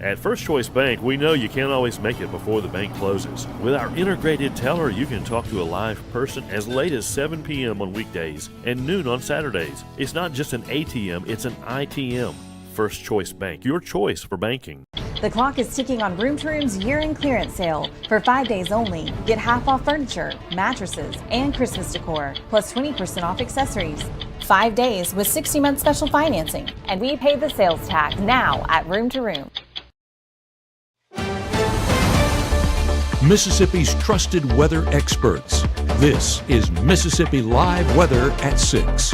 At First Choice Bank, we know you can't always make it before the bank closes. With our integrated teller, you can talk to a live person as late as 7 p.m. on weekdays and noon on Saturdays. It's not just an ATM, it's an ITM. First Choice Bank, your choice for banking. The clock is ticking on Room to Room's year-end clearance sale. For 5 days only, get half off furniture, mattresses, and Christmas decor, plus 20% off accessories. 5 days with 60-month special financing. And we pay the sales tax now at Room to Room. Mississippi's trusted weather experts. This is Mississippi Live Weather at 6.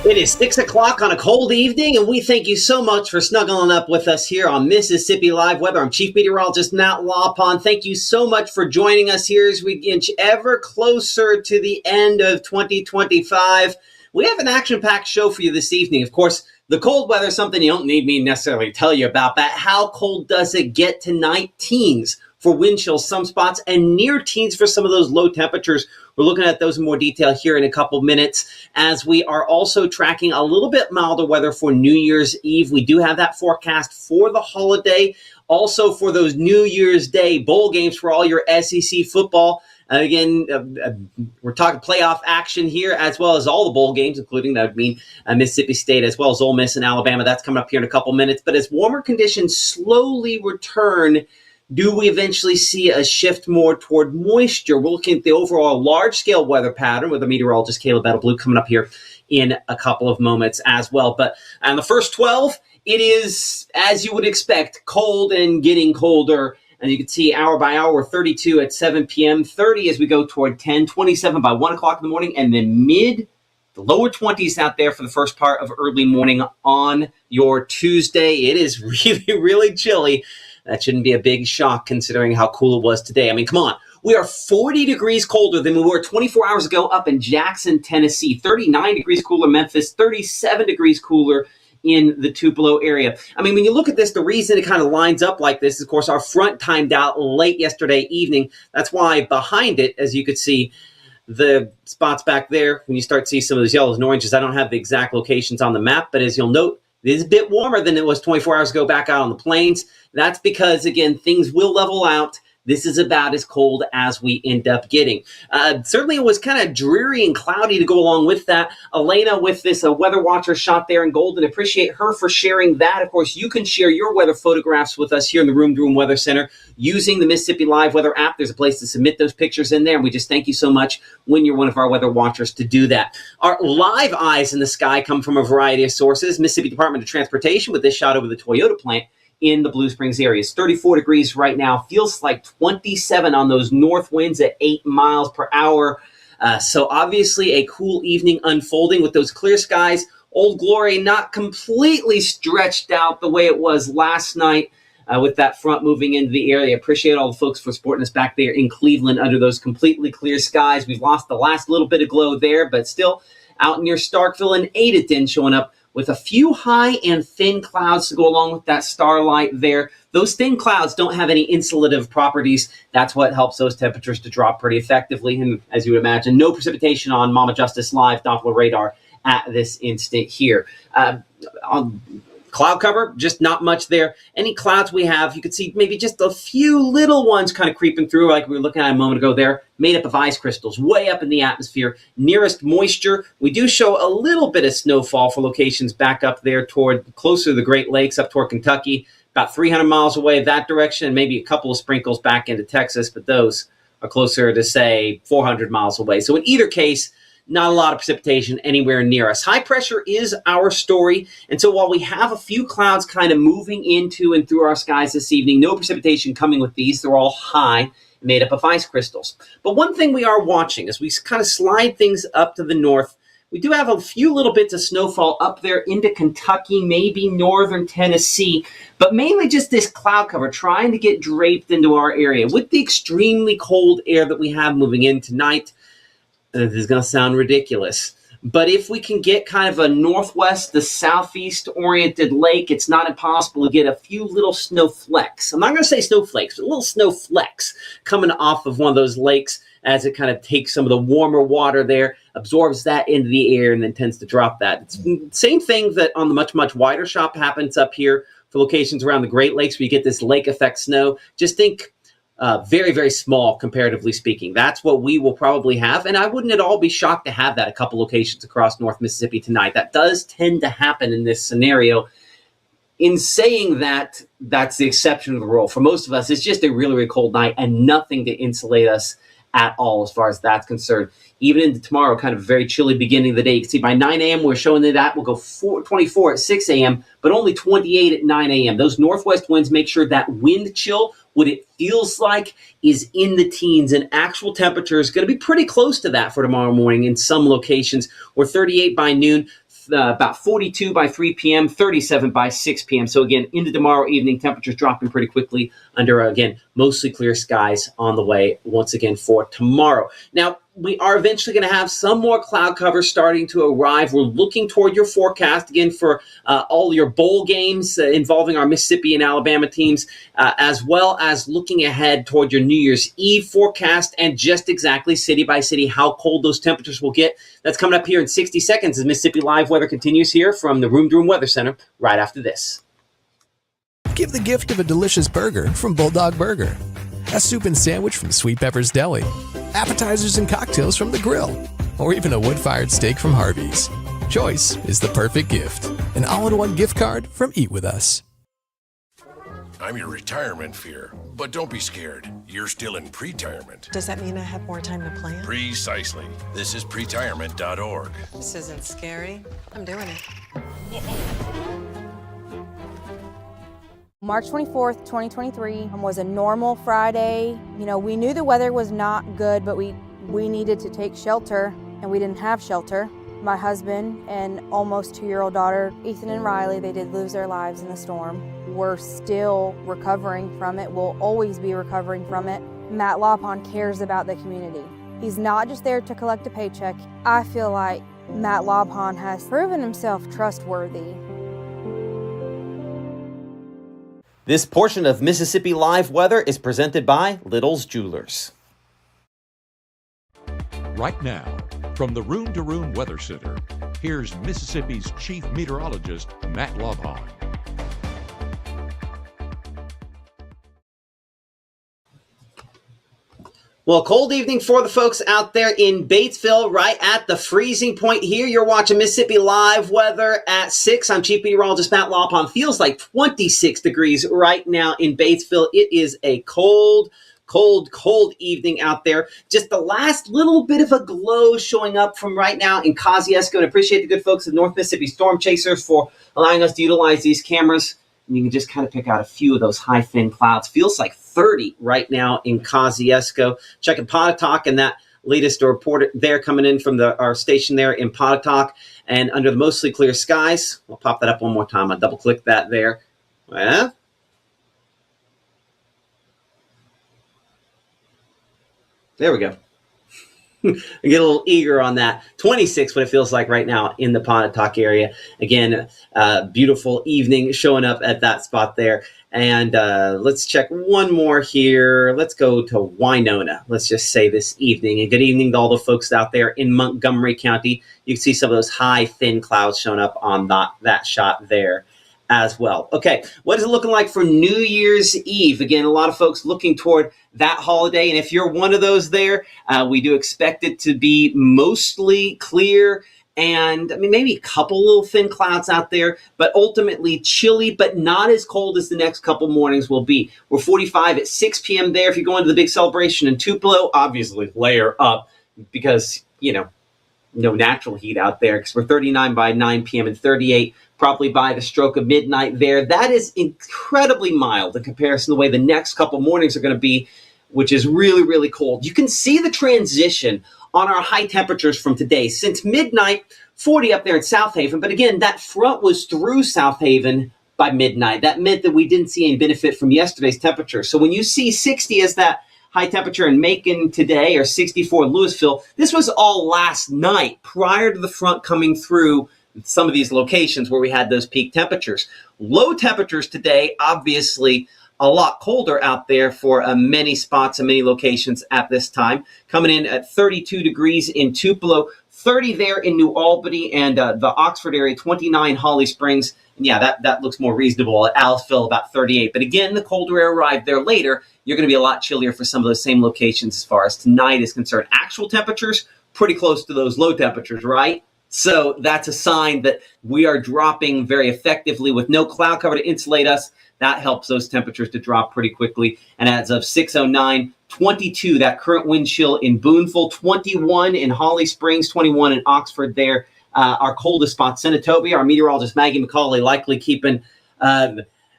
It is 6 o'clock on a cold evening, and we thank you so much for snuggling up with us here on Mississippi Live Weather. I'm Chief Meteorologist Matt Lawpon. Thank you so much for joining us here as we inch ever closer to the end of 2025. We have an action-packed show for you this evening. Of course, the cold weather is something you don't need me necessarily to tell you about. But how cold does it get tonight? Teens for wind chills, some spots, and near teens for some of those low temperatures. We're looking at those in more detail here in a couple minutes, as we are also tracking a little bit milder weather for New Year's Eve. We do have that forecast for the holiday. Also for those New Year's Day bowl games for all your SEC football. Again, we're talking playoff action here, as well as all the bowl games, including that would mean Mississippi State, as well as Ole Miss and Alabama. That's coming up here in a couple minutes. But as warmer conditions slowly return, do we eventually see a shift more toward moisture? We're looking at the overall large-scale weather pattern with the meteorologist Caleb Edelblue coming up here in a couple of moments as well. But on the first 12, it is, as you would expect, cold and getting colder. And you can see hour by hour, we're 32 at 7 p.m., 30 as we go toward 10, 27 by 1 o'clock in the morning, and then the lower 20s out there for the first part of early morning on your Tuesday. It is really, really chilly. That shouldn't be a big shock considering how cool it was today. I mean, come on. We are 40 degrees colder than we were 24 hours ago up in Jackson, Tennessee. 39 degrees cooler Memphis, 37 degrees cooler in the Tupelo area. I mean, when you look at this, the reason it kind of lines up like this is, of course, our front timed out late yesterday evening. That's why behind it, as you could see, the spots back there, when you start to see some of those yellows and oranges, I don't have the exact locations on the map, but as you'll note, it is a bit warmer than it was 24 hours ago back out on the plains. That's because, again, things will level out. This is about as cold as we end up getting. Certainly it was kind of dreary and cloudy to go along with that. Elena with this weather watcher shot there in Golden. Appreciate her for sharing that. Of course, you can share your weather photographs with us here in the Room to Room Weather Center using the Mississippi Live Weather app. There's a place to submit those pictures in there, and we just thank you so much when you're one of our weather watchers to do that. Our live eyes in the sky come from a variety of sources. Mississippi Department of Transportation with this shot over the Toyota plant in the Blue Springs area. It's 34 degrees right now. Feels like 27 on those north winds at 8 miles per hour. So obviously a cool evening unfolding with those clear skies. Old Glory not completely stretched out the way it was last night with that front moving into the area. Appreciate all the folks for supporting us back there in Cleveland under those completely clear skies. We've lost the last little bit of glow there, but still out near Starkville and Adeton showing up with a few high and thin clouds to go along with that starlight there. Those thin clouds don't have any insulative properties. That's what helps those temperatures to drop pretty effectively. And as you would imagine, no precipitation on Mama Justice Live Doppler radar at this instant here. On cloud cover, just not much there. Any clouds we have, you can see maybe just a few little ones kind of creeping through like we were looking at a moment ago there, made up of ice crystals way up in the atmosphere. Nearest moisture, we do show a little bit of snowfall for locations back up there toward closer to the Great Lakes, up toward Kentucky, about 300 miles away that direction, and maybe a couple of sprinkles back into Texas, but those are closer to, say, 400 miles away. So in either case, not a lot of precipitation anywhere near us. High pressure is our story. And so while we have a few clouds kind of moving into and through our skies this evening, no precipitation coming with these. They're all high, made up of ice crystals. But one thing we are watching as we kind of slide things up to the north, we do have a few little bits of snowfall up there into Kentucky, maybe northern Tennessee, but mainly just this cloud cover trying to get draped into our area. With the extremely cold air that we have moving in tonight, this is going to sound ridiculous, but if we can get kind of a northwest to southeast oriented lake, it's not impossible to get a few little snowflakes. I'm not going to say snowflakes, but little snowflakes coming off of one of those lakes as it kind of takes some of the warmer water there, absorbs that into the air, and then tends to drop that. It's the same thing that on the much, much wider shop happens up here for locations around the Great Lakes where you get this lake effect snow. Just think very, very small, comparatively speaking. That's what we will probably have, and I wouldn't at all be shocked to have that a couple locations across North Mississippi tonight. That does tend to happen in this scenario. In saying that, that's the exception to the rule. For most of us, it's just a really, really cold night and nothing to insulate us at all as far as that's concerned. Even into tomorrow, kind of a very chilly beginning of the day. You can see by 9 a.m. we're showing that we'll go 24 at 6 a.m., but only 28 at 9 a.m. Those northwest winds make sure that wind chill, what it feels like, is in the teens, and actual temperature is going to be pretty close to that for tomorrow morning in some locations. We're 38 by noon, about 42 by 3 p.m., 37 by 6 p.m. So again, into tomorrow evening, temperatures dropping pretty quickly under, again, mostly clear skies on the way once again for tomorrow. Now, we are eventually going to have some more cloud cover starting to arrive. We're looking toward your forecast again for all your bowl games involving our Mississippi and Alabama teams, as well as looking ahead toward your New Year's Eve forecast and just exactly city by city how cold those temperatures will get. That's coming up here in 60 seconds as Mississippi Live Weather continues here from the Room to Room Weather Center right after this. Give the gift of a delicious burger from Bulldog Burger, a soup and sandwich from Sweet Pepper's Deli, appetizers and cocktails from The Grill, or even a wood-fired steak from Harvey's. Choice is the perfect gift. An all-in-one gift card from Eat With Us. I'm your retirement fear, but don't be scared. You're still in pre-tirement. Does that mean I have more time to plan? Precisely. This is pretirement.org. This isn't scary. I'm doing it. March 24th, 2023 was a normal Friday. You know, we knew the weather was not good, but we needed to take shelter, and we didn't have shelter. My husband and almost 2-year-old daughter, Ethan and Riley, they did lose their lives in the storm. We're still recovering from it. We'll always be recovering from it. Matt Lawpon cares about the community. He's not just there to collect a paycheck. I feel like Matt Lawpon has proven himself trustworthy. This portion of Mississippi Live Weather is presented by Little's Jewelers. Right now, from the Room to Room Weather Center, here's Mississippi's Chief Meteorologist, Matt Lawpon. Well, cold evening for the folks out there in Batesville, right at the freezing point here. You're watching Mississippi Live Weather at 6. I'm Chief Meteorologist Matt Lawpon. Feels like 26 degrees right now in Batesville. It is a cold evening out there. Just the last little bit of a glow showing up from right now in Kosciuszko. And appreciate the good folks at North Mississippi Storm Chasers for allowing us to utilize these cameras. And you can just kind of pick out a few of those high thin clouds. Feels like 30 right now in Kosciuszko. Checking Pontotoc and that latest report there coming in from our station there in Pontotoc. And under the mostly clear skies, we'll pop that up one more time. I'll double click that there. Well, there we go. I get a little eager on that. 26, what it feels like right now in the Pontotoc area. Again, beautiful evening showing up at that spot there. And let's check one more here. Let's go to Winona, let's just say this evening. And good evening to all the folks out there in Montgomery County. You can see some of those high, thin clouds showing up on that shot there as well. Okay, what is it looking like for New Year's Eve? Again, a lot of folks looking toward that holiday, and if you're one of those there, we do expect it to be mostly clear, and I mean maybe a couple little thin clouds out there, but ultimately chilly, but not as cold as the next couple mornings will be. We're 45 at 6 p.m. there. If you're going to the big celebration in Tupelo, obviously layer up because, you know, no natural heat out there because we're 39 by 9 p.m. and 38 probably by the stroke of midnight there. That is incredibly mild in comparison to the way the next couple mornings are going to be, which is really, really cold. You can see the transition on our high temperatures from today. Since midnight, 40 up there in South Haven. But again, that front was through South Haven by midnight. That meant that we didn't see any benefit from yesterday's temperature. So when you see 60 as that high temperature in Macon today or 64 in Louisville, this was all last night prior to the front coming through some of these locations where we had those peak temperatures. Low temperatures today, obviously a lot colder out there for many spots and many locations at this time. Coming in at 32 degrees in Tupelo, 30 there in New Albany, and the Oxford area, 29 Holly Springs. And yeah, that looks more reasonable. At Aliceville, about 38. But again, the colder air arrived there later. You're going to be a lot chillier for some of those same locations as far as tonight is concerned. Actual temperatures, pretty close to those low temperatures, right? So that's a sign that we are dropping very effectively with no cloud cover to insulate us. That helps those temperatures to drop pretty quickly. And as of 6:09, 22, that current wind chill in Boonville, 21 in Holly Springs, 21 in Oxford there. Our coldest spot, Senatobia, our meteorologist Maggie McCauley likely keeping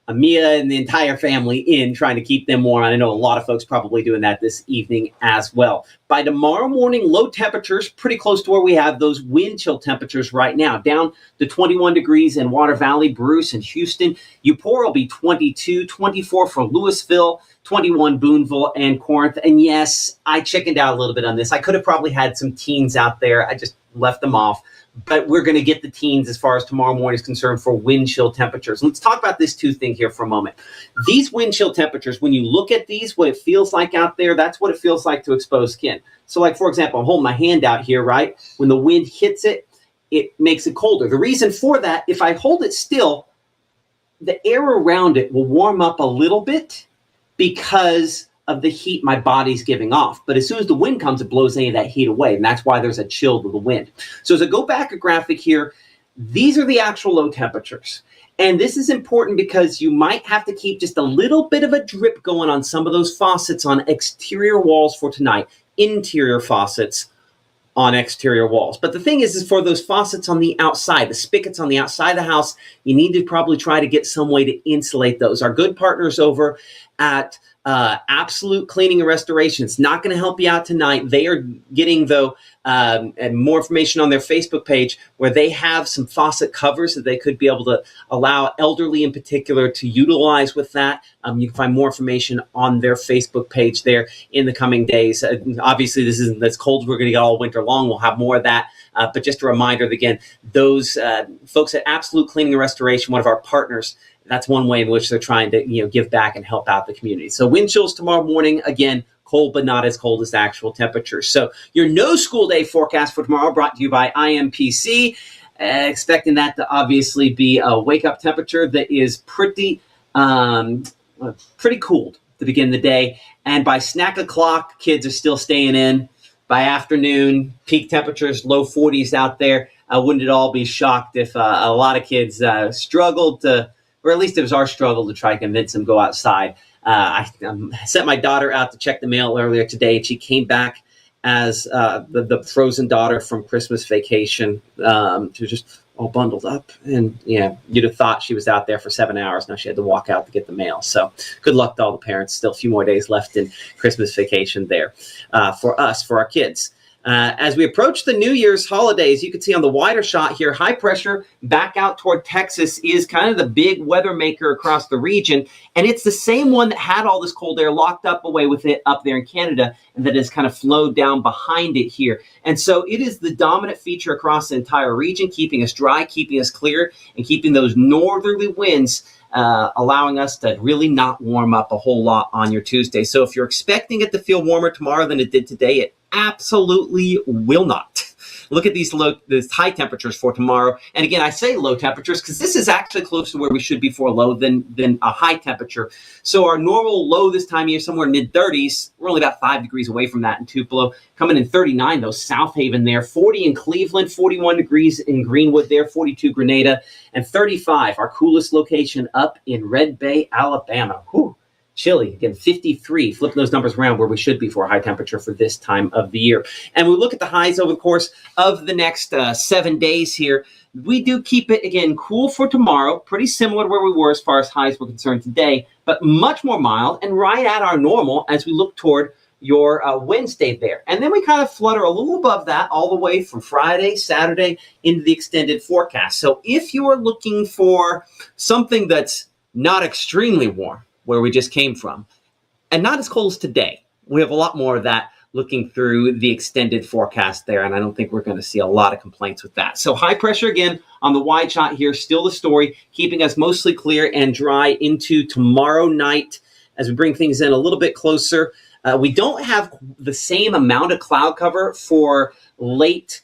Amia and the entire family in, trying to keep them warm. I know a lot of folks probably doing that this evening as well. By tomorrow morning, low temperatures, pretty close to where we have those wind chill temperatures right now, down to 21 degrees in Water Valley, Bruce, and Houston. Eupora will be 22, 24 for Louisville, 21 Boonville and Corinth. And yes, I chickened out a little bit on this. I could have probably had some teens out there. I just left them off. But we're going to get the teens as far as tomorrow morning is concerned for wind chill temperatures. Let's talk about this two thing here for a moment. These wind chill temperatures, when you look at these, what it feels like out there, that's what it feels like to exposed skin. So like, for example, I'm holding my hand out here, right? When the wind hits it, it makes it colder. The reason for that, if I hold it still, the air around it will warm up a little bit because of the heat my body's giving off. But as soon as the wind comes, it blows any of that heat away. And that's why there's a chill to the wind. So as I go back a graphic here, these are the actual low temperatures. And this is important because you might have to keep just a little bit of a drip going on some of those faucets on exterior walls for tonight, interior faucets on exterior walls. But the thing is for those faucets on the outside, the spigots on the outside of the house, you need to probably try to get some way to insulate those. Our good partners over at Absolute Cleaning and Restoration. It's not going to help you out tonight. They are getting, though, more information on their Facebook page where they have some faucet covers that they could be able to allow elderly in particular to utilize with that. You can find more information on their Facebook page there in the coming days. Obviously, this isn't as cold as we're going to get all winter long. We'll have more of that. But just a reminder, again, those folks at Absolute Cleaning and Restoration, one of our partners, that's one way in which they're trying to give back and help out the community. So wind chills tomorrow morning, again, cold but not as cold as the actual temperatures. So your no school day forecast for tomorrow brought to you by IMPC. Expecting that to obviously be a wake-up temperature that is pretty cooled to begin the day. And by snack o'clock, kids are still staying in. By afternoon, peak temperatures, low 40s out there. Wouldn't it all be shocked if a lot of kids struggled to, or at least it was our struggle to try to convince them to go outside. I sent my daughter out to check the mail earlier today, and she came back as the frozen daughter from Christmas vacation. She was just all bundled up. And, you'd have thought she was out there for 7 hours. Now she had to walk out to get the mail. So good luck to all the parents. Still a few more days left in Christmas vacation there for us, for our kids. As we approach the New Year's holidays, you can see on the wider shot here, high pressure back out toward Texas is kind of the big weather maker across the region. And it's the same one that had all this cold air locked up away with it up there in Canada and that has kind of flowed down behind it here. And so it is the dominant feature across the entire region, keeping us dry, keeping us clear, and keeping those northerly winds allowing us to really not warm up a whole lot on your Tuesday. So if you're expecting it to feel warmer tomorrow than it did today, it absolutely will not. Look at these high temperatures for tomorrow. And again, I say low temperatures because this is actually close to where we should be for a low than a high temperature. So our normal low this time of year, somewhere mid-30s, we're only about 5 degrees away from that in Tupelo. Coming in 39, though, South Haven there, 40 in Cleveland, 41 degrees in Greenwood there, 42 Grenada, and 35, our coolest location up in Red Bay, Alabama. Whew. Chilly, again, 53, flipping those numbers around where we should be for a high temperature for this time of the year. And we look at the highs over the course of the next 7 days here. We do keep it, again, cool for tomorrow, pretty similar to where we were as far as highs were concerned today, but much more mild and right at our normal as we look toward your Wednesday there. And then we kind of flutter a little above that all the way from Friday, Saturday into the extended forecast. So if you are looking for something that's not extremely warm, where we just came from, and not as cold as today. We have a lot more of that looking through the extended forecast there, and I don't think we're going to see a lot of complaints with that. So high pressure again on the wide shot here, still the story, keeping us mostly clear and dry into tomorrow night. as we bring things in a little bit closer. We don't have the same amount of cloud cover for late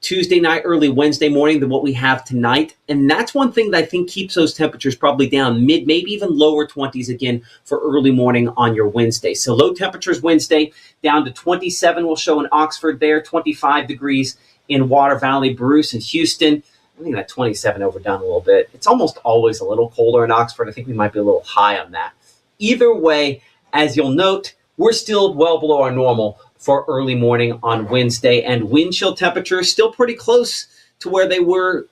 Tuesday night, early Wednesday morning than what we have tonight. And that's one thing that I think keeps those temperatures probably down mid, maybe even lower 20s again for early morning on your Wednesday. So low temperatures Wednesday down to 27 will show in Oxford there, 25 degrees in Water Valley, Bruce, and Houston. I think that 27 overdone a little bit. It's almost always a little colder in Oxford. I think we might be a little high on that. Either way, as you'll note, we're still well below our normal for early morning on Wednesday, and wind chill temperatures still pretty close to where they were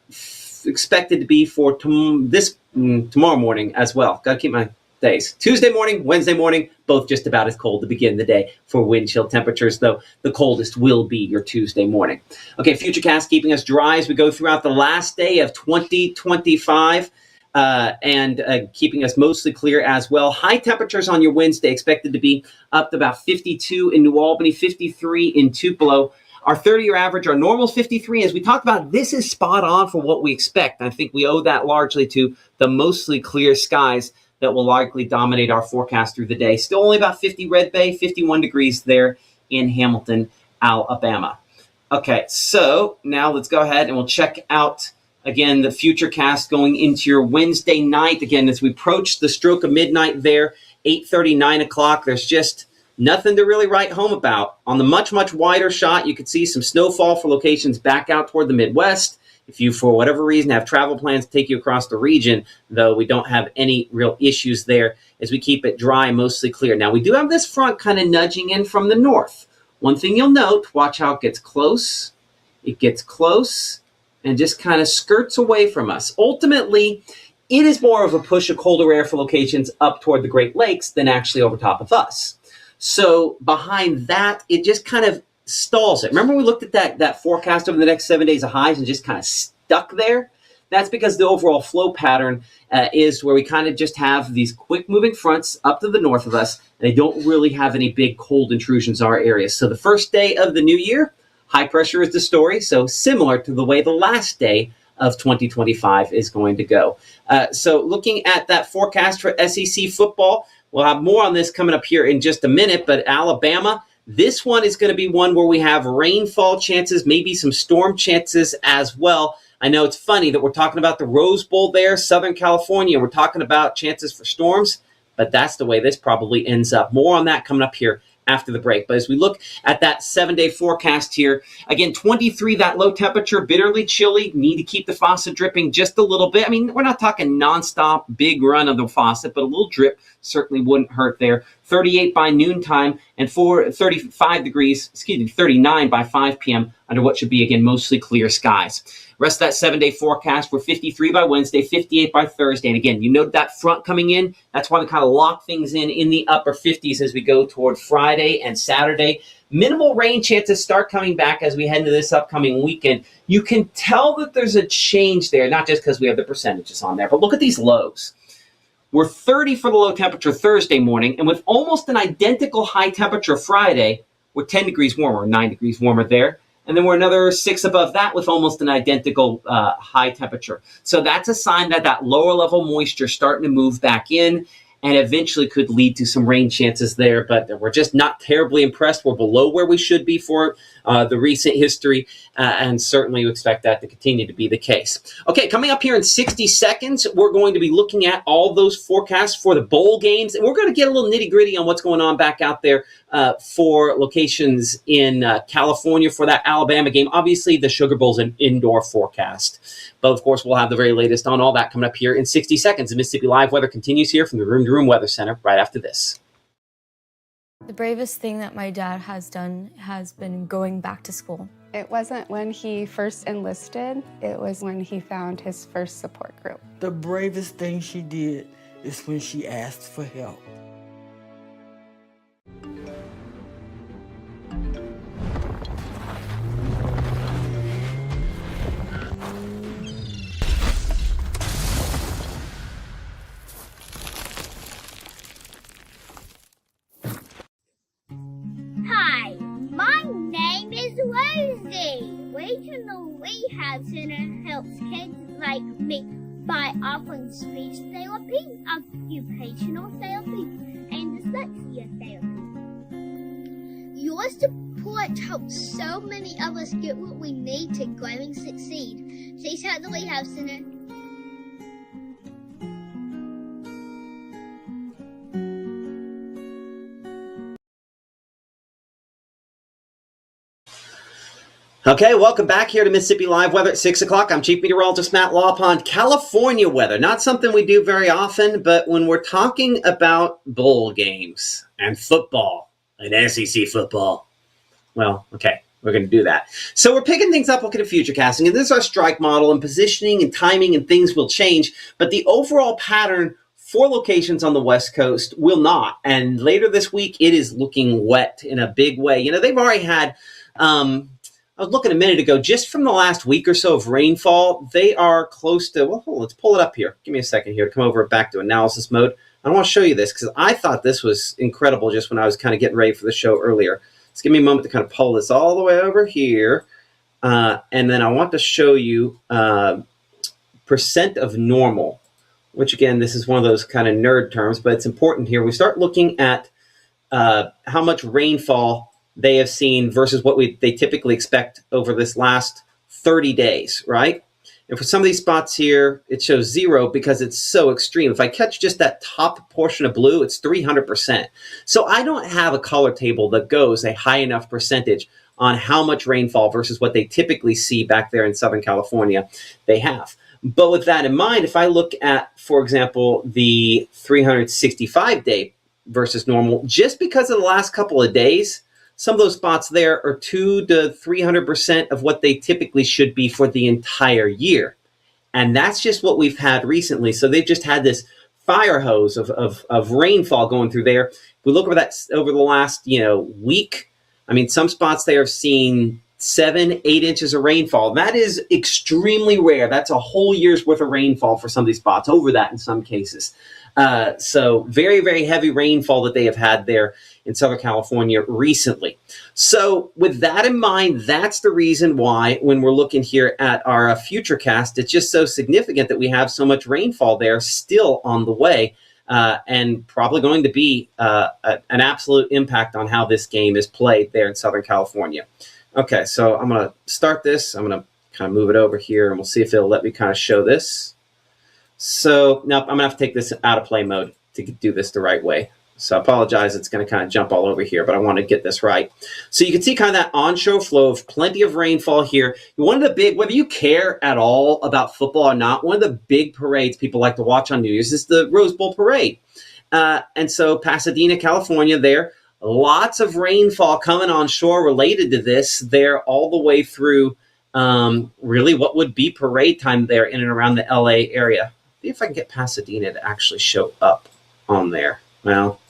expected to be for tomorrow morning as well. Got to keep my days. Tuesday morning, Wednesday morning, both just about as cold to begin the day for wind chill temperatures, though the coldest will be your Tuesday morning. Okay, Futurecast keeping us dry as we go throughout the last day of 2025. And keeping us mostly clear as well. High temperatures on your Wednesday expected to be up to about 52 in New Albany, 53 in Tupelo. Our 30-year average, our normal 53. As we talked about, this is spot on for what we expect. I think we owe that largely to the mostly clear skies that will likely dominate our forecast through the day. Still only about 50 Red Bay, 51 degrees there in Hamilton, Alabama. Okay, so now let's go ahead and we'll check out again, the Futurecast going into your Wednesday night. Again, as we approach the stroke of midnight there, 8:30, 9 o'clock, there's just nothing to really write home about. On the much, much wider shot, you could see some snowfall for locations back out toward the Midwest. If you, for whatever reason, have travel plans to take you across the region, though, we don't have any real issues there as we keep it dry, mostly clear. Now, we do have this front kind of nudging in from the north. One thing you'll note, watch how it gets close. It gets close and just kind of skirts away from us. Ultimately, it is more of a push of colder air for locations up toward the Great Lakes than actually over top of us. So behind that, it just kind of stalls it. Remember we looked at that forecast over the next 7 days of highs and just kind of stuck there? That's because the overall flow pattern is where we kind of just have these quick moving fronts up to the north of us, and they don't really have any big cold intrusions in our area. So the first day of the new year, high pressure is the story, so similar to the way the last day of 2025 is going to go. So looking at that forecast for SEC football, we'll have more on this coming up here in just a minute, but Alabama, this one is going to be one where we have rainfall chances, maybe some storm chances as well. I know it's funny that we're talking about the Rose Bowl there, Southern California. We're talking about chances for storms, but that's the way this probably ends up. More on that coming up here after the break. But as we look at that 7-day forecast here, again, 23, that low temperature, bitterly chilly, need to keep the faucet dripping just a little bit. I mean, we're not talking nonstop big run of the faucet, but a little drip certainly wouldn't hurt there. 38 by noontime and 39 by 5 p.m. under what should be, again, mostly clear skies. Rest of that 7-day forecast, we're 53 by Wednesday, 58 by Thursday. And again, you note that front coming in. That's why we kind of lock things in the upper 50s as we go toward Friday and Saturday. Minimal rain chances start coming back as we head into this upcoming weekend. You can tell that there's a change there, not just because we have the percentages on there, but look at these lows. We're 30 for the low temperature Thursday morning, and with almost an identical high temperature Friday, we're 10 degrees warmer, 9 degrees warmer there. And then we're another 6 above that with almost an identical high temperature. So that's a sign that that lower level moisture starting to move back in and eventually could lead to some rain chances there. But we're just not terribly impressed. We're below where we should be for the recent history, and certainly we expect that to continue to be the case. Okay, coming up here in 60 seconds, we're going to be looking at all those forecasts for the bowl games, and we're going to get a little nitty-gritty on what's going on back out there for locations in California for that Alabama game. Obviously, the Sugar Bowl's an indoor forecast. But, of course, we'll have the very latest on all that coming up here in 60 seconds. The Mississippi Live weather continues here from the Room to Room Weather Center right after this. The bravest thing that my dad has done has been going back to school. It wasn't when he first enlisted, it was when he found his first support group. The bravest thing she did is when she asked for help. Hi, my name is Rosie. Regional Rehab Center helps kids like me by offering speech therapy, occupational therapy, and dyslexia therapy. Your support helps so many of us get what we need to grow and succeed. Please help the Rehab Center. Okay, welcome back here to Mississippi Live Weather at 6 o'clock. I'm Chief Meteorologist Matt Lawpond. California weather, not something we do very often, but when we're talking about bowl games and football and SEC football, well, okay, we're going to do that. So we're picking things up, looking at futurecasting, and this is our strike model, and positioning and timing and things will change, but the overall pattern for locations on the West Coast will not. And later this week, it is looking wet in a big way. You know, they've already had... I was looking a minute ago, just from the last week or so of rainfall, they are close to, well, let's pull it up here. Give me a second here to come over back to analysis mode. I want to show you this because I thought this was incredible just when I was kind of getting ready for the show earlier. Just give me a moment to kind of pull this all the way over here. And then I want to show you percent of normal, which again, this is one of those kind of nerd terms, but it's important here. We start looking at how much rainfall they have seen versus what they typically expect over this last 30 days, right? And for some of these spots here, it shows 0 because it's so extreme. If I catch just that top portion of blue, it's 300%. So I don't have a color table that goes a high enough percentage on how much rainfall versus what they typically see back there in Southern California they have. But with that in mind, if I look at, for example, the 365-day versus normal, just because of the last couple of days, some of those spots there are 200 to 300% of what they typically should be for the entire year. And that's just what we've had recently. So they've just had this fire hose of rainfall going through there. If we look over that over the last, week, I mean, some spots they have seen 7-8 inches of rainfall. That is extremely rare. That's a whole year's worth of rainfall for some of these spots, over that in some cases. So very, very heavy rainfall that they have had there in Southern California recently. So with that in mind, that's the reason why when we're looking here at our futurecast, it's just so significant that we have so much rainfall there still on the way, and probably going to be an absolute impact on how this game is played there in Southern California. Okay, so I'm going to start this. I'm going to kind of move it over here, and we'll see if it'll let me kind of show this. So now I'm going to have to take this out of play mode to do this the right way. So I apologize, it's going to kind of jump all over here, but I want to get this right. So you can see kind of that onshore flow of plenty of rainfall here. One of the big, whether you care at all about football or not, one of the big parades people like to watch on New Year's is the Rose Bowl Parade. And so Pasadena, California there, lots of rainfall coming onshore related to this there all the way through really what would be parade time there in and around the LA area. See if I can get Pasadena to actually show up on there. Well,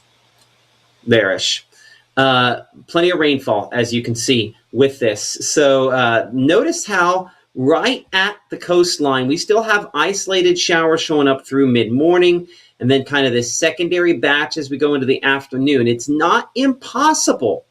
there-ish. Plenty of rainfall, as you can see, with this. So notice how right at the coastline, we still have isolated showers showing up through mid-morning, and then kind of this secondary batch as we go into the afternoon. It's not impossible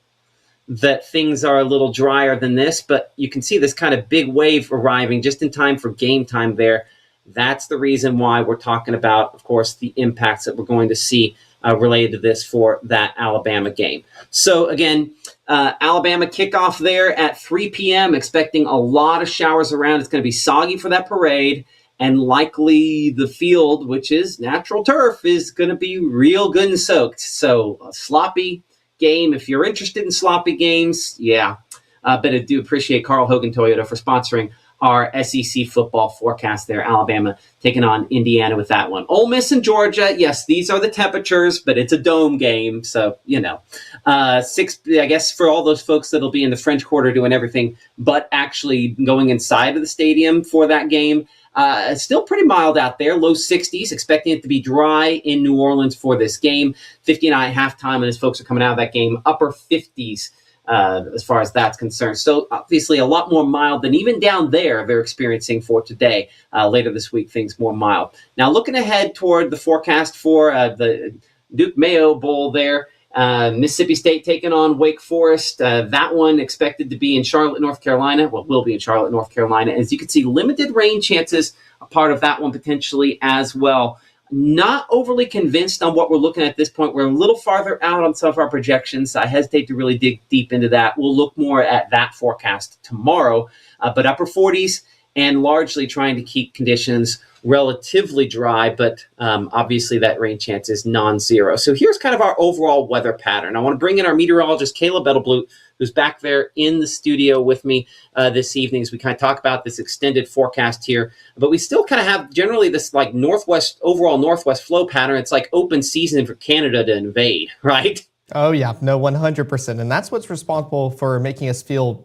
that things are a little drier than this, but you can see this kind of big wave arriving just in time for game time there. That's the reason why we're talking about, of course, the impacts that we're going to see related to this for that Alabama game. So again, Alabama kickoff there at 3 p.m., expecting a lot of showers around. It's going to be soggy for that parade, and likely the field, which is natural turf, is going to be real good and soaked. So a sloppy game. If you're interested in sloppy games, yeah. But I do appreciate Carl Hogan Toyota for sponsoring our SEC football forecast there. Alabama taking on Indiana with that one. Ole Miss and Georgia, yes, these are the temperatures, but it's a dome game, so, 6, I guess, for all those folks that'll be in the French Quarter doing everything but actually going inside of the stadium for that game. It's still pretty mild out there, low 60s, expecting it to be dry in New Orleans for this game. 59 at halftime, and as folks are coming out of that game, upper 50s. As far as that's concerned. So obviously a lot more mild than even down there they're experiencing for today. Later this week, things more mild. Now looking ahead toward the forecast for the Duke Mayo Bowl there, Mississippi State taking on Wake Forest. That one expected to be in Charlotte, North Carolina. Well, will be in Charlotte, North Carolina. As you can see, limited rain chances a part of that one potentially as well. Not overly convinced on what we're looking at this point. We're a little farther out on some of our projections. I hesitate to really dig deep into that. We'll look more at that forecast tomorrow. But upper 40s and largely trying to keep conditions relatively dry, but obviously that rain chance is non-zero. So here's kind of our overall weather pattern. I want to bring in our meteorologist, Caleb Edelblut, who's back there in the studio with me this evening as we kind of talk about this extended forecast here. But we still kind of have generally this like overall northwest flow pattern. It's like open season for Canada to invade, right? Oh yeah, no, 100%. And that's what's responsible for making us feel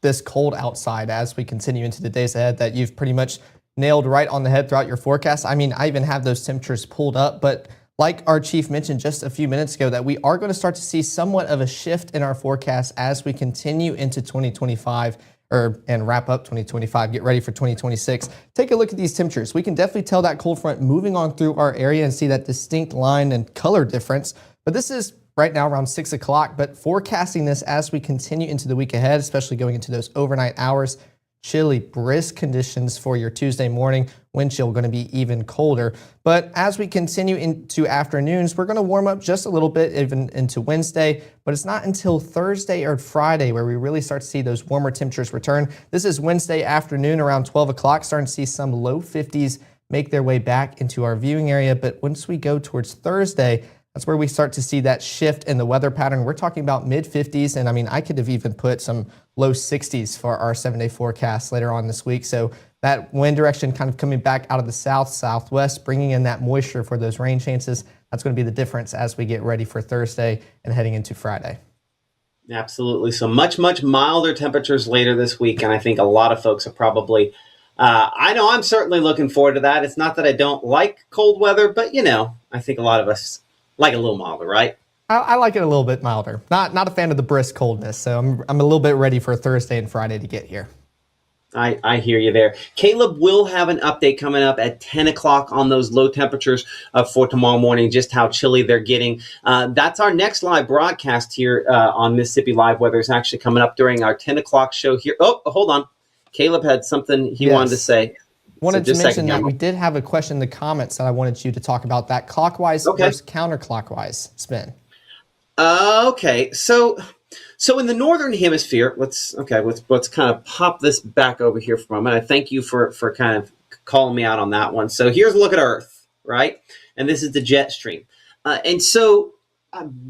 this cold outside as we continue into the days ahead that you've pretty much nailed right on the head throughout your forecast. I mean, I even have those temperatures pulled up, but like our chief mentioned just a few minutes ago, that we are going to start to see somewhat of a shift in our forecast as we continue into 2025 and wrap up 2025, get ready for 2026. Take a look at these temperatures. We can definitely tell that cold front moving on through our area and see that distinct line and color difference. But this is right now around 6 o'clock, but forecasting this as we continue into the week ahead, especially going into those overnight hours. Chilly, brisk conditions for your Tuesday morning. Wind chill going to be even colder. But as we continue into afternoons, we're going to warm up just a little bit even into Wednesday, but it's not until Thursday or Friday where we really start to see those warmer temperatures return. This is Wednesday afternoon around 12 o'clock, starting to see some low 50s make their way back into our viewing area. But once we go towards Thursday, that's where we start to see that shift in the weather pattern. We're talking about mid 50s. And I mean, I could have even put some low 60s for our 7-day forecast later on this week. So that wind direction kind of coming back out of the south, southwest, bringing in that moisture for those rain chances. That's going to be the difference as we get ready for Thursday and heading into Friday. Absolutely. So much milder temperatures later this week. And I think a lot of folks are probably, I know I'm certainly looking forward to that. It's not that I don't like cold weather, but I think a lot of us like a little milder, right? I like it a little bit milder. Not a fan of the brisk coldness, so I'm a little bit ready for Thursday and Friday to get here. I hear you there. Caleb will have an update coming up at 10 o'clock on those low temperatures for tomorrow morning, just how chilly they're getting. That's our next live broadcast here on Mississippi Live Weather. Is actually coming up during our 10 o'clock show here. Oh, hold on. Caleb had something he wanted to say. Wanted to mention that we did have a question in the comments that I wanted you to talk about, that clockwise versus counterclockwise spin. Okay, so in the northern hemisphere, let's kind of pop this back over here for a moment. I thank you for kind of calling me out on that one. So here's a look at Earth, right? And this is the jet stream. And so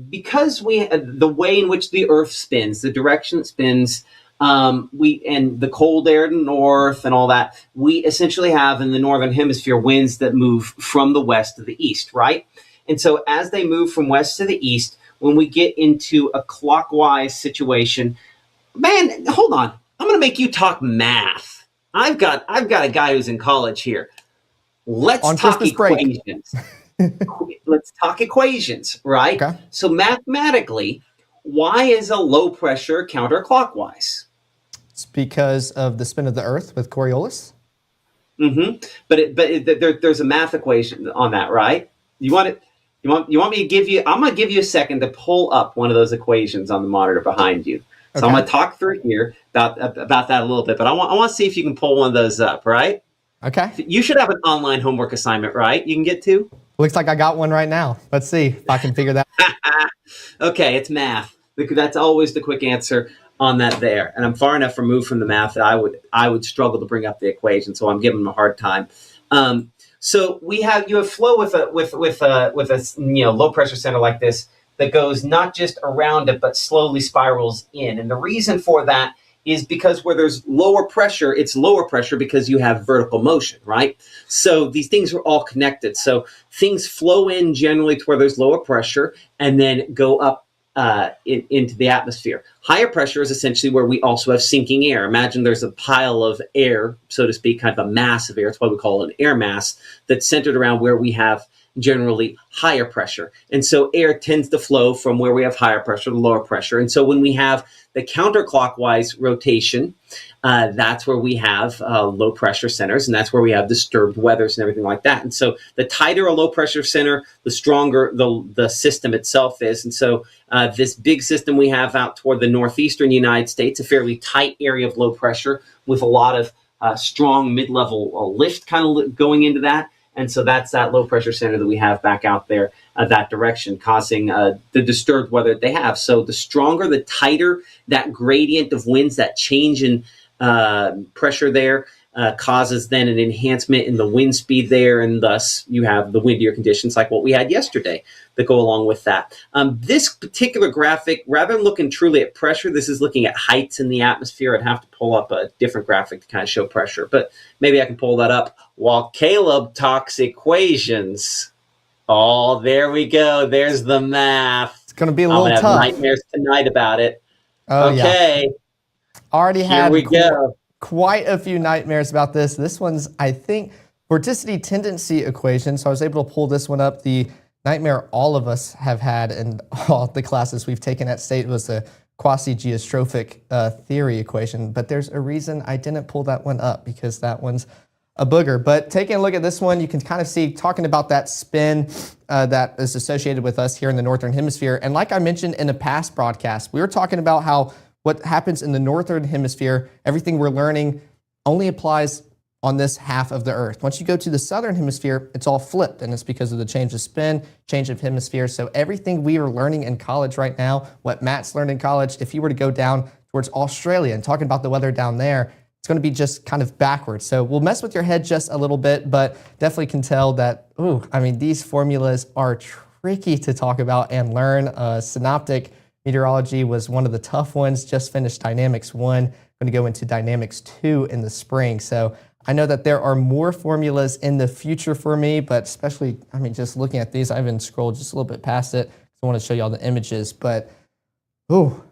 because the way in which the Earth spins, the direction it spins, and the cold air to the north and all that, we essentially have in the northern hemisphere winds that move from the west to the east, right? And so as they move from west to the east, when we get into a clockwise situation, man, hold on. I'm going to make you talk math. I've got a guy who's in college here. Let's talk equations. Let's talk equations, right? Okay. So mathematically, why is a low pressure counterclockwise? It's because of the spin of the Earth with Coriolis. Mm-hmm. But there's a math equation on that, right? You want it? You want me to give you? I'm going to give you a second to pull up one of those equations on the monitor behind you. So okay. I'm going to talk through here about that a little bit, but I want to see if you can pull one of those up, right? Okay. You should have an online homework assignment, right? You can get to? Looks like I got one right now. Let's see if I can figure that out. Okay, it's math. That's always the quick answer on that there. And I'm far enough removed from the math that I would struggle to bring up the equation, so I'm giving them a hard time. So you have flow with a low pressure center like this that goes not just around it but slowly spirals in. And the reason for that is because where there's lower pressure, it's lower pressure because you have vertical motion, right? So these things are all connected. So things flow in generally to where there's lower pressure and then go up into the atmosphere. Higher pressure is essentially where we also have sinking air. Imagine there's a pile of air, so to speak, kind of a mass of air. That's why we call it an air mass that's centered around where we have generally higher pressure. And so air tends to flow from where we have higher pressure to lower pressure. And so when we have the counterclockwise rotation, that's where we have low pressure centers, and that's where we have disturbed weathers and everything like that. And so the tighter a low pressure center, the stronger the system itself is. And so this big system we have out toward the northeastern United States, a fairly tight area of low pressure with a lot of strong mid-level lift kind of going into that. And so that's that low pressure center that we have back out there that direction, causing the disturbed weather that they have. So the stronger, the tighter that gradient of winds, that change in pressure there causes then an enhancement in the wind speed there. And thus you have the windier conditions like what we had yesterday that go along with that. This particular graphic, rather than looking truly at pressure, this is looking at heights in the atmosphere. I'd have to pull up a different graphic to kind of show pressure, but maybe I can pull that up while Caleb talks equations. Oh, there we go. There's the math. It's going to be a little tough. tough. Nightmares tonight about it. Oh, okay. Yeah. Already had go. Quite a few nightmares about this. This one's, I think, vorticity tendency equation. So I was able to pull this one up. The nightmare all of us have had in all the classes we've taken at State was the quasi-geostrophic theory equation. But there's a reason I didn't pull that one up, because that one's a booger. But taking a look at this one, you can kind of see, talking about that spin that is associated with us here in the Northern Hemisphere. And like I mentioned in a past broadcast, we were talking about how what happens in the Northern Hemisphere, everything we're learning only applies on this half of the Earth. Once you go to the Southern Hemisphere, it's all flipped, and it's because of the change of spin, change of hemisphere. So everything we are learning in college right now, what Matt's learned in college, if you were to go down towards Australia and talking about the weather down there, it's going to be just kind of backwards. So we'll mess with your head just a little bit, but definitely can tell that, these formulas are tricky to talk about and learn. Synoptic meteorology was one of the tough ones. Just finished Dynamics 1, going to go into Dynamics 2 in the spring. So I know that there are more formulas in the future for me, but especially, just looking at these, I even scrolled just a little bit past it. I want to show you all the images, but, no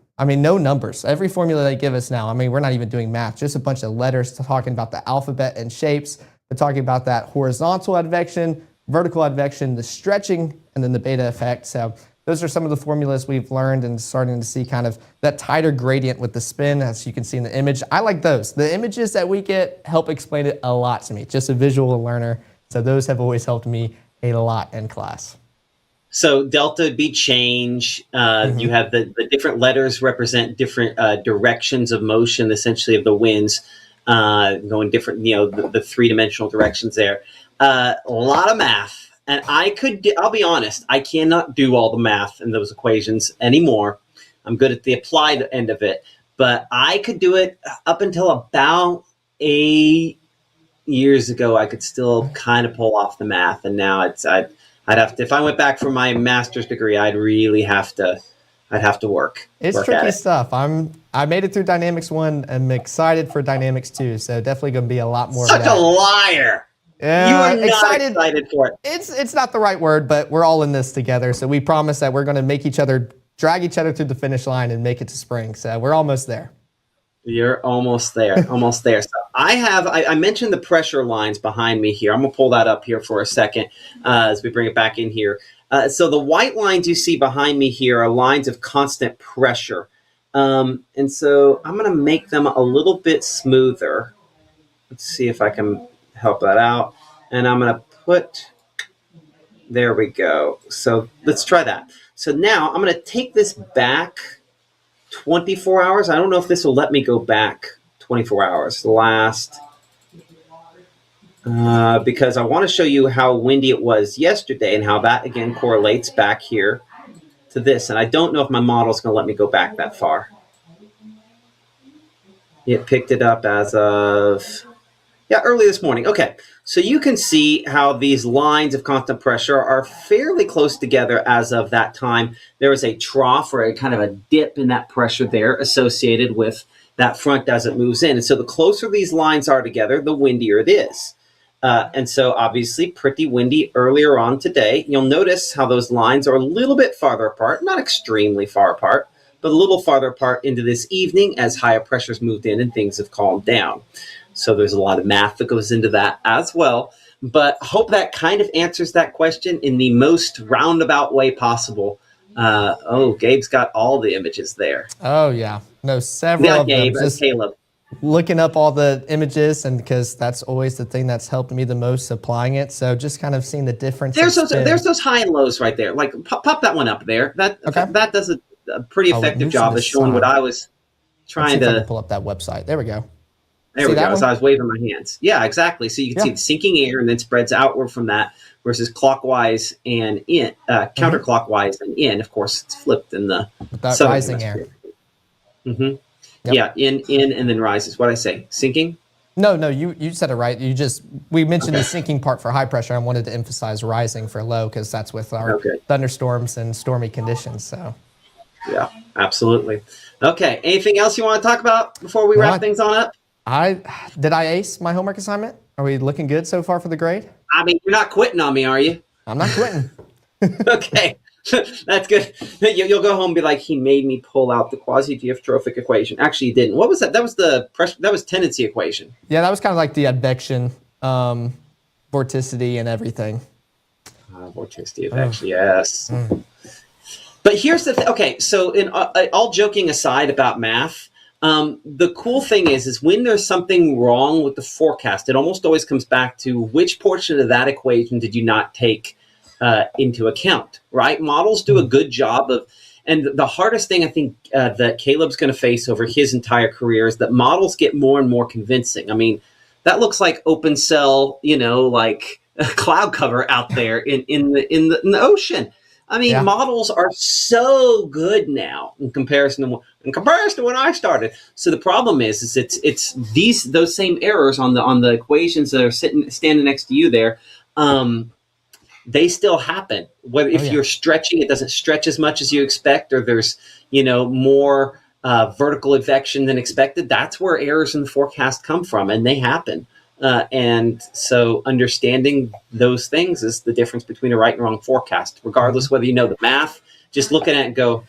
numbers. Every formula they give us now, we're not even doing math, just a bunch of letters talking about the alphabet and shapes. We're talking about that horizontal advection, vertical advection, the stretching, and then the beta effect. So those are some of the formulas we've learned and starting to see kind of that tighter gradient with the spin, as you can see in the image. I like those. The images that we get help explain it a lot to me. Just a visual learner. So those have always helped me a lot in class. So delta would be change. You have the different letters represent different directions of motion, essentially, of the winds going different, the three-dimensional directions there. A lot of math. And I'll be honest, I cannot do all the math in those equations anymore. I'm good at the applied end of it. But I could do it up until about 8 years ago. I could still kind of pull off the math. And now I'd have to, if I went back for my master's degree, I'd have to work. It's tricky stuff. I made it through Dynamics 1. I'm excited for Dynamics 2. So definitely going to be a lot more. Such a liar. You are not excited for it. It's not the right word, but we're all in this together. So we promise that we're going to drag each other through the finish line and make it to spring. So we're almost there. You're almost there, almost there. So I mentioned the pressure lines behind me here. I'm going to pull that up here for a second as we bring it back in here. So the white lines you see behind me here are lines of constant pressure. And so I'm going to make them a little bit smoother. Let's see if I can help that out. And I'm going to there we go. So let's try that. So now I'm going to take this back 24 hours. I don't know if this will let me go back 24 hours. Because I want to show you how windy it was yesterday and how that again correlates back here to this. And I don't know if my model is going to let me go back that far. It picked it up as of early this morning. Okay, so you can see how these lines of constant pressure are fairly close together as of that time. There was a trough or a kind of a dip in that pressure there associated with that front as it moves in. And so the closer these lines are together, the windier it is. And so obviously pretty windy earlier on today. You'll notice how those lines are a little bit farther apart, not extremely far apart, but a little farther apart into this evening as higher pressures moved in and things have calmed down. So there's a lot of math that goes into that as well. but hope that kind of answers that question in the most roundabout way possible. Gabe's got all the images there. Oh, yeah. No, several Yeah, of Gabe, them. Just Caleb. looking up all the images, and because that's always the thing that's helped me the most applying it. So just kind of seeing the difference. There's those high and lows right there. Like pop that one up there. That does a pretty effective job of showing what I was trying to pull up that website. There we go. There we go. As I was waving my hands. Yeah, exactly. So you can see the sinking air and then spreads outward from that versus clockwise and in, counterclockwise and in. Of course, it's flipped in the that rising air. Mm-hmm. Yep. Yeah, in, and then rises. What I say? Sinking? No, you said it right. We mentioned the sinking part for high pressure. I wanted to emphasize rising for low because that's with our thunderstorms and stormy conditions. So. Yeah, absolutely. Okay. Anything else you want to talk about before we wrap things on up? Did I ace my homework assignment? Are we looking good so far for the grade? I mean, you're not quitting on me, are you? I'm not quitting. Okay. That's good. You'll go home and be like, he made me pull out the quasi-geostrophic equation. Actually, he didn't. What was that? That was tendency equation. Yeah, that was kind of like the advection, vorticity and everything. Vorticity, advection, yes. But here's the thing. Okay, so in all joking aside about math, the cool thing is when there's something wrong with the forecast, it almost always comes back to which portion of that equation did you not take into account, right? Models do a good job of, and the hardest thing I think that Caleb's going to face over his entire career is that models get more and more convincing. I mean, that looks like open cell, like a cloud cover out there in the ocean. I mean, models are so good now in comparison to when I started. So the problem is it's those same errors on the equations that are standing next to you there. They still happen. Whether if you're stretching, it doesn't stretch as much as you expect, or there's more vertical advection than expected. That's where errors in the forecast come from, and they happen. And so understanding those things is the difference between a right and wrong forecast, regardless whether you know the math. Just looking at it and go,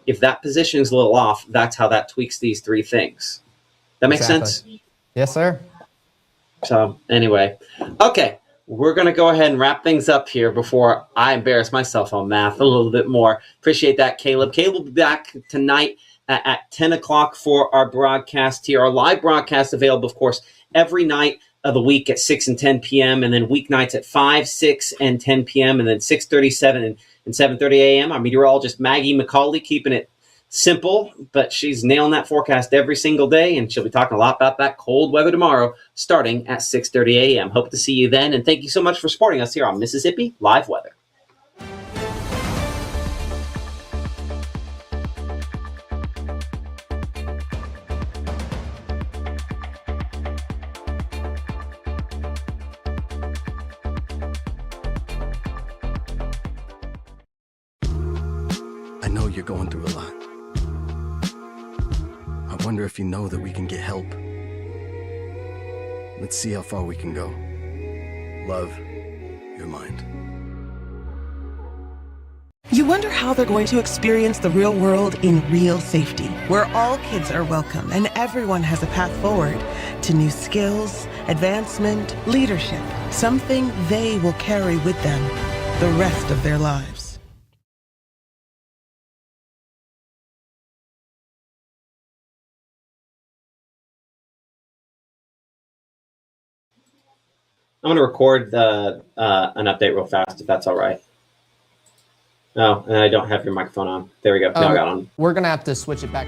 if that position is a little off, that's how that tweaks these three things. That makes sense? Yes, sir. So anyway, okay. We're going to go ahead and wrap things up here before I embarrass myself on math a little bit more. Appreciate that, Caleb. Caleb will be back tonight at 10 o'clock for our broadcast here. Our live broadcast available, of course, every night of the week at 6 and 10 p.m. and then weeknights at 5, 6, and 10 p.m. and then 6:37 and 7:30 a.m. Our meteorologist, Maggie McCauley, keeping it simple, but she's nailing that forecast every single day, and she'll be talking a lot about that cold weather tomorrow starting at 6:30 a.m. Hope to see you then, and thank you so much for supporting us here on Mississippi Live Weather. I know you're going through a lot. I wonder if you know that we can get help. Let's see how far we can go. Love, your mind. You wonder how they're going to experience the real world in real safety, where all kids are welcome and everyone has a path forward to new skills, advancement, leadership, something they will carry with them the rest of their lives. I'm going to record an update real fast, if that's all right. Oh, and I don't have your microphone on. There we go. Now I got on. We're going to have to switch it back.